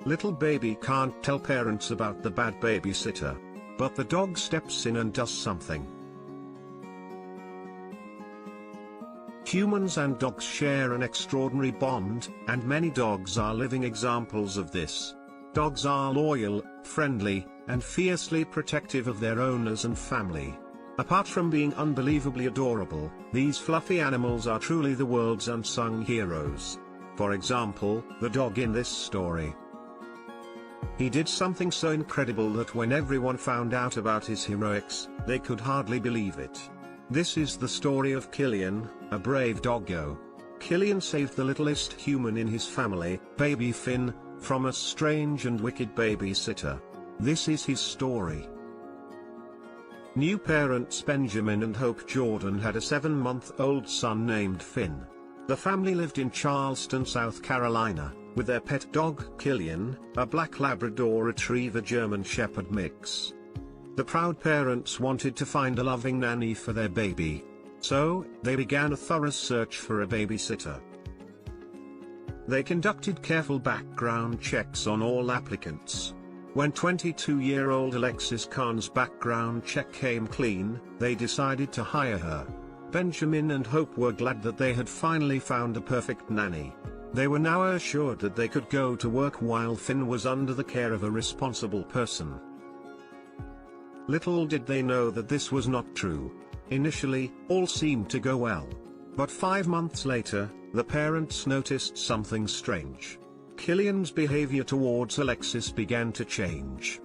Little baby can't tell parents about the bad babysitter. But the dog steps in and does something. Humans and dogs share an extraordinary bond, and many dogs are living examples of this. Dogs are loyal, friendly, and fiercely protective of their owners and family. Apart from being unbelievably adorable, these fluffy animals are truly the world's unsung heroes. For example, the dog in this story. He did something so incredible that when everyone found out about his heroics, they could hardly believe it. This is the story of Killian, a brave doggo. Killian saved the littlest human in his family, baby Finn, from a strange and wicked babysitter. This is his story. New parents Benjamin and Hope Jordan had a 7-month-old son named Finn. The family lived in Charleston, South Carolina, with their pet dog Killian, a black Labrador Retriever German Shepherd mix. The proud parents wanted to find a loving nanny for their baby. So, they began a thorough search for a babysitter. They conducted careful background checks on all applicants. When 22-year-old Alexis Khan's background check came clean, they decided to hire her. Benjamin and Hope were glad that they had finally found a perfect nanny. They were now assured that they could go to work while Finn was under the care of a responsible person. Little did they know that this was not true. Initially, all seemed to go well. But 5 months later, the parents noticed something strange. Killian's behavior towards Alexis began to change.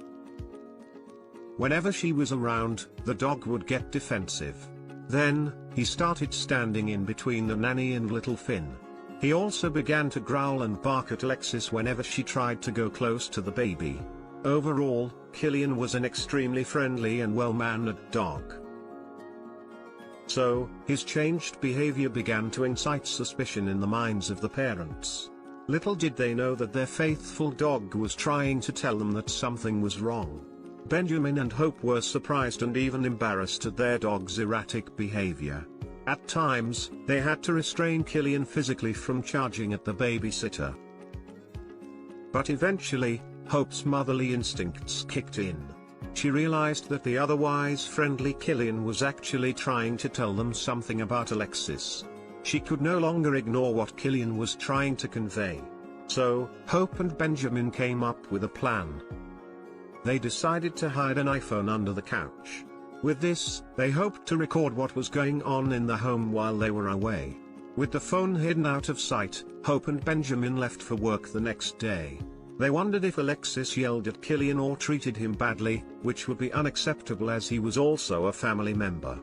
Whenever she was around, the dog would get defensive. Then, he started standing in between the nanny and little Finn. He also began to growl and bark at Alexis whenever she tried to go close to the baby. Overall, Killian was an extremely friendly and well-mannered dog. So, his changed behavior began to incite suspicion in the minds of the parents. Little did they know that their faithful dog was trying to tell them that something was wrong. Benjamin and Hope were surprised and even embarrassed at their dog's erratic behavior. At times, they had to restrain Killian physically from charging at the babysitter. But eventually, Hope's motherly instincts kicked in. She realized that the otherwise friendly Killian was actually trying to tell them something about Alexis. She could no longer ignore what Killian was trying to convey. So, Hope and Benjamin came up with a plan. They decided to hide an iPhone under the couch. With this, they hoped to record what was going on in the home while they were away. With the phone hidden out of sight, Hope and Benjamin left for work the next day. They wondered if Alexis yelled at Killian or treated him badly, which would be unacceptable as he was also a family member.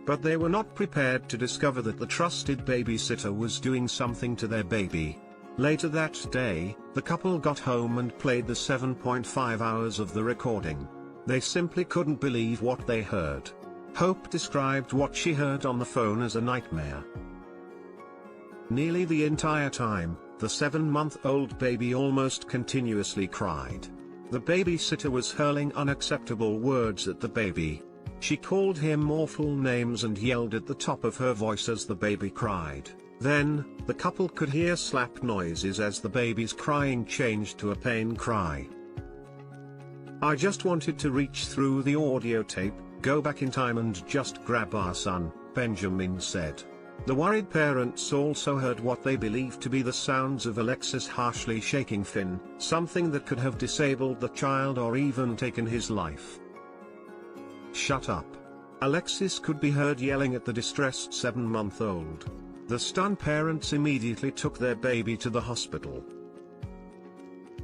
But they were not prepared to discover that the trusted babysitter was doing something to their baby. Later that day, the couple got home and played the 7.5 hours of the recording. They simply couldn't believe what they heard. Hope described what she heard on the phone as a nightmare. Nearly the entire time, the 7-month-old baby almost continuously cried. The babysitter was hurling unacceptable words at the baby. She called him awful names and yelled at the top of her voice as the baby cried. Then, the couple could hear slap noises as the baby's crying changed to a pain cry. "I just wanted to reach through the audio tape, go back in time and just grab our son," Benjamin said. The worried parents also heard what they believed to be the sounds of Alexis harshly shaking Finn, something that could have disabled the child or even taken his life. "Shut up." Alexis could be heard yelling at the distressed 7-month-old. The stunned parents immediately took their baby to the hospital.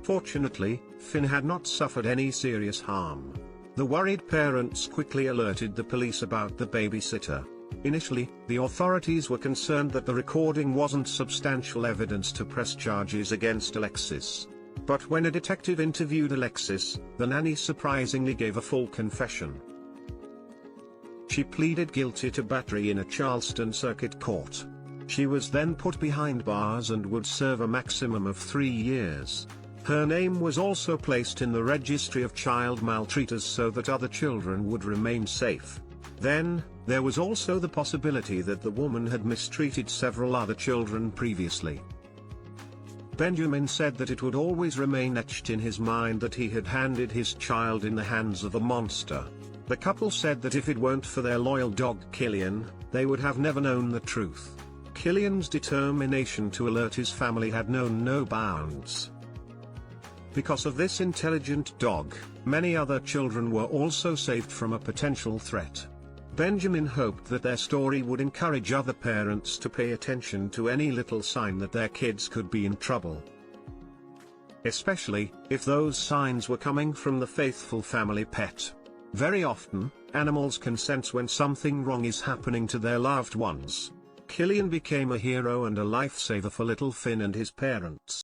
Fortunately, Finn had not suffered any serious harm. The worried parents quickly alerted the police about the babysitter. Initially, the authorities were concerned that the recording wasn't substantial evidence to press charges against Alexis. But when a detective interviewed Alexis, the nanny surprisingly gave a full confession. She pleaded guilty to battery in a Charleston circuit court. She was then put behind bars and would serve a maximum of 3 years. Her name was also placed in the registry of child maltreaters so that other children would remain safe. Then, there was also the possibility that the woman had mistreated several other children previously. Benjamin said that it would always remain etched in his mind that he had handed his child in the hands of a monster. The couple said that if it weren't for their loyal dog Killian, they would have never known the truth. Killian's determination to alert his family had known no bounds. Because of this intelligent dog, many other children were also saved from a potential threat. Benjamin hoped that their story would encourage other parents to pay attention to any little sign that their kids could be in trouble. Especially, if those signs were coming from the faithful family pet. Very often, animals can sense when something wrong is happening to their loved ones. Killian became a hero and a lifesaver for little Finn and his parents.